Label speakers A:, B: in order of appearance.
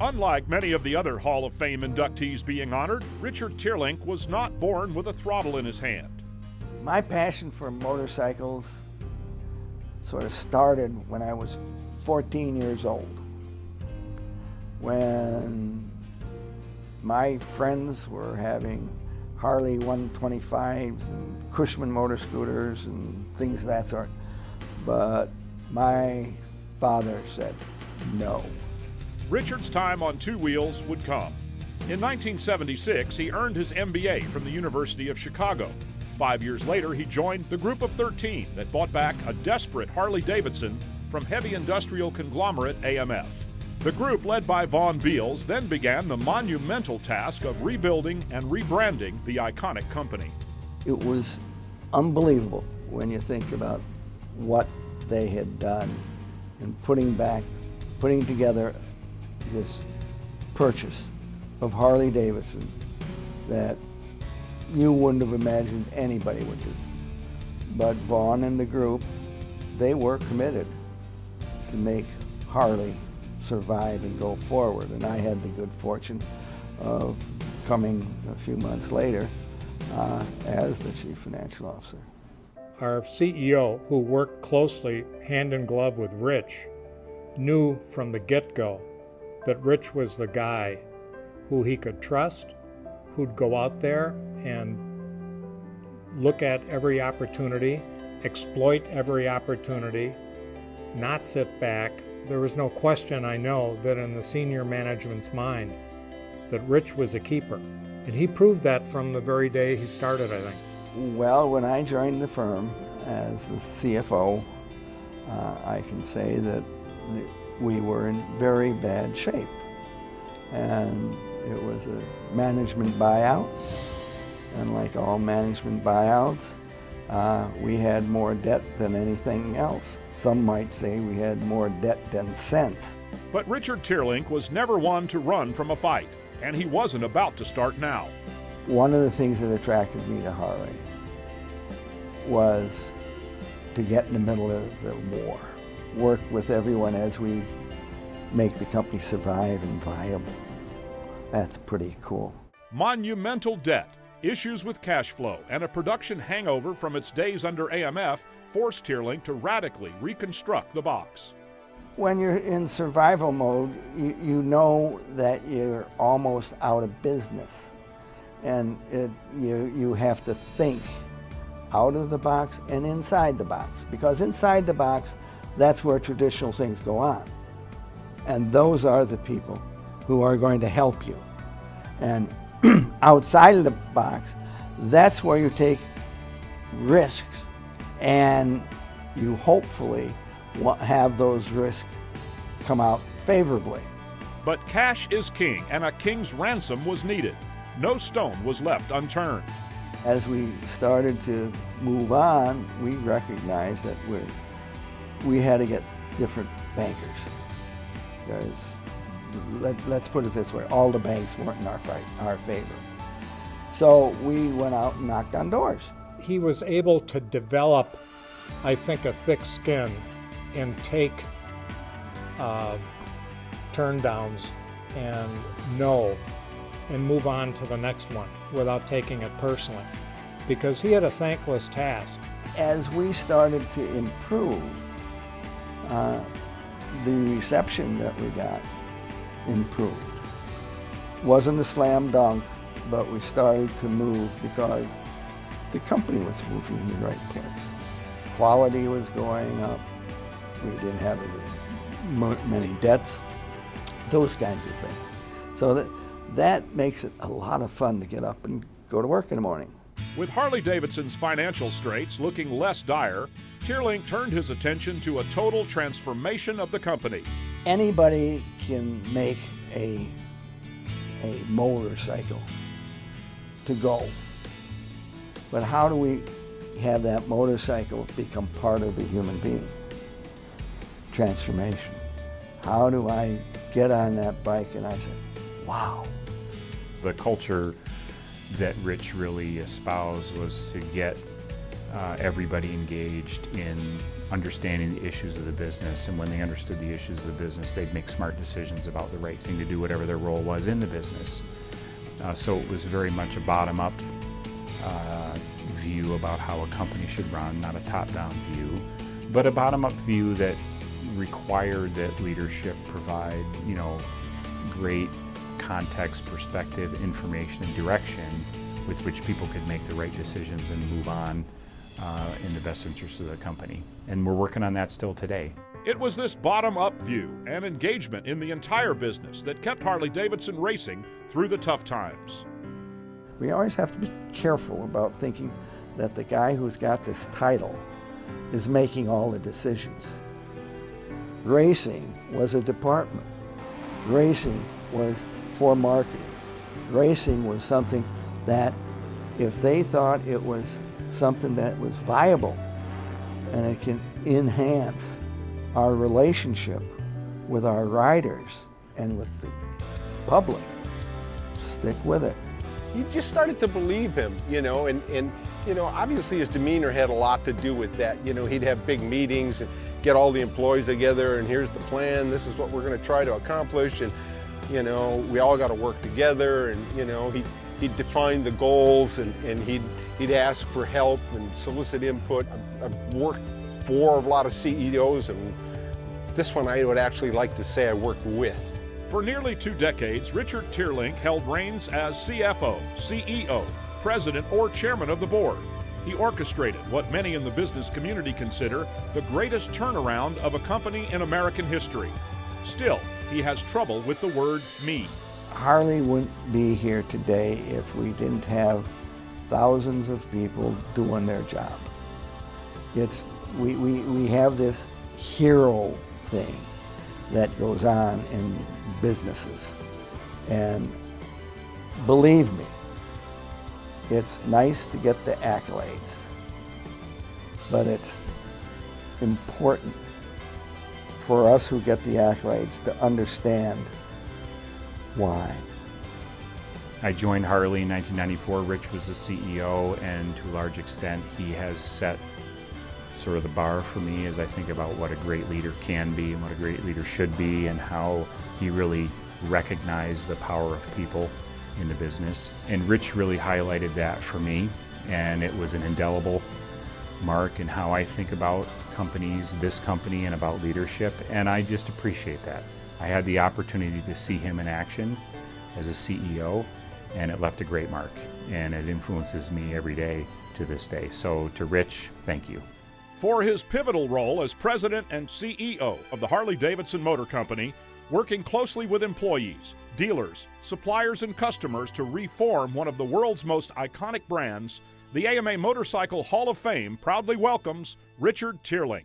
A: Unlike many of the other Hall of Fame inductees being honored, Richard Teerlink was not born with a throttle in his hand.
B: My passion for motorcycles sort of started when I was 14 years old, when my friends were having Harley 125s and Cushman motor scooters and things of that sort. But my father said no.
A: Richard's time on two wheels would come. In 1976, he earned his MBA from the University of Chicago. 5 years later, he joined the Group of 13 that bought back a desperate Harley-Davidson from heavy industrial conglomerate AMF. The group, led by Vaughn Beals, then began the monumental task of rebuilding and rebranding the iconic company.
B: It was unbelievable when you think about what they had done in putting together this purchase of Harley-Davidson that you wouldn't have imagined anybody would do. But Vaughn and the group, they were committed to make Harley survive and go forward. And I had the good fortune of coming a few months later as the Chief Financial Officer.
C: Our CEO, who worked closely hand in glove with Rich, knew from the get-go that Rich was the guy who he could trust, who'd go out there and look at every opportunity, exploit every opportunity, not sit back. There was no question, I know, that in the senior management's mind that Rich was a keeper. And he proved that from the very day he started, I think.
B: Well, when I joined the firm as the CFO, I can say that we were in very bad shape. And it was a management buyout. And like all management buyouts, we had more debt than anything else. Some might say we had more debt than sense.
A: But Richard Teerlink was never one to run from a fight, and he wasn't about to start now.
B: One of the things that attracted me to Harley was to get in the middle of the war, work with everyone as we make the company survive and viable. That's pretty cool.
A: Monumental debt, issues with cash flow, and a production hangover from its days under AMF forced Teerlink to radically reconstruct the box.
B: When you're in survival mode, you know that you're almost out of business. And you have to think out of the box and inside the box. Because inside the box, that's where traditional things go on. And those are the people who are going to help you. And outside of the box, that's where you take risks and you hopefully have those risks come out favorably.
A: But cash is king, and a king's ransom was needed. No stone was left unturned.
B: As we started to move on, we recognized that we had to get different bankers. Because let's put it this way, all the banks weren't in our favor. So we went out and knocked on doors.
C: He was able to develop, I think, a thick skin and take turndowns and no, and move on to the next one without taking it personally, because he had a thankless task.
B: As we started to improve, the reception that we got improved. Wasn't a slam dunk, but we started to move because the company was moving in the right place. Quality was going up. We didn't have many debts, those kinds of things. So that makes it a lot of fun to get up and go to work in the morning.
A: With Harley-Davidson's financial straits looking less dire, Teerlink turned his attention to a total transformation of the company.
B: Anybody can make a motorcycle to go. But how do we have that motorcycle become part of the human being? Transformation. How do I get on that bike and I say, wow.
D: The culture that Rich really espoused was to get everybody engaged in understanding the issues of the business, and when they understood the issues of the business, they'd make smart decisions about the right thing to do, whatever their role was in the business. So it was very much a bottom-up view about how a company should run, not a top-down view, but a bottom-up view that required that leadership provide, great context, perspective, information, and direction with which people could make the right decisions and move on in the best interest of the company. And we're working on that still today.
A: It was this bottom-up view and engagement in the entire business that kept Harley-Davidson racing through the tough times.
B: We always have to be careful about thinking that the guy who's got this title is making all the decisions. Racing was a department. Racing was for marketing. Racing was something that if they thought it was something that was viable and it can enhance our relationship with our riders and with the public, stick with it.
E: You just started to believe him, and obviously his demeanor had a lot to do with that. He'd have big meetings and get all the employees together, and here's the plan, this is what we're going to try to accomplish, and we all got to work together, and he'd define the goals, and he'd ask for help and solicit input. I've worked for a lot of CEOs, and this one I would actually like to say I worked with.
A: For nearly 2 decades, Richard Teerlink held reins as CFO, CEO, president, or chairman of the board. He orchestrated what many in the business community consider the greatest turnaround of a company in American history. Still, he has trouble with the word me.
B: Harley wouldn't be here today if we didn't have thousands of people doing their job. We have this hero thing that goes on in businesses. And believe me, it's nice to get the accolades, but it's important for us who get the accolades to understand why.
D: I joined Harley in 1994. Rich was the CEO, and to a large extent, he has set sort of the bar for me as I think about what a great leader can be and what a great leader should be, and how he really recognized the power of people in the business. And Rich really highlighted that for me, and it was an indelible mark in how I think about companies, this company, and about leadership, and I just appreciate that. I had the opportunity to see him in action as a CEO, and it left a great mark, and it influences me every day to this day. So to Rich, thank you.
A: For his pivotal role as president and CEO of the Harley-Davidson Motor Company, working closely with employees, dealers, suppliers, and customers to reform one of the world's most iconic brands, the AMA Motorcycle Hall of Fame proudly welcomes Richard Teerlink.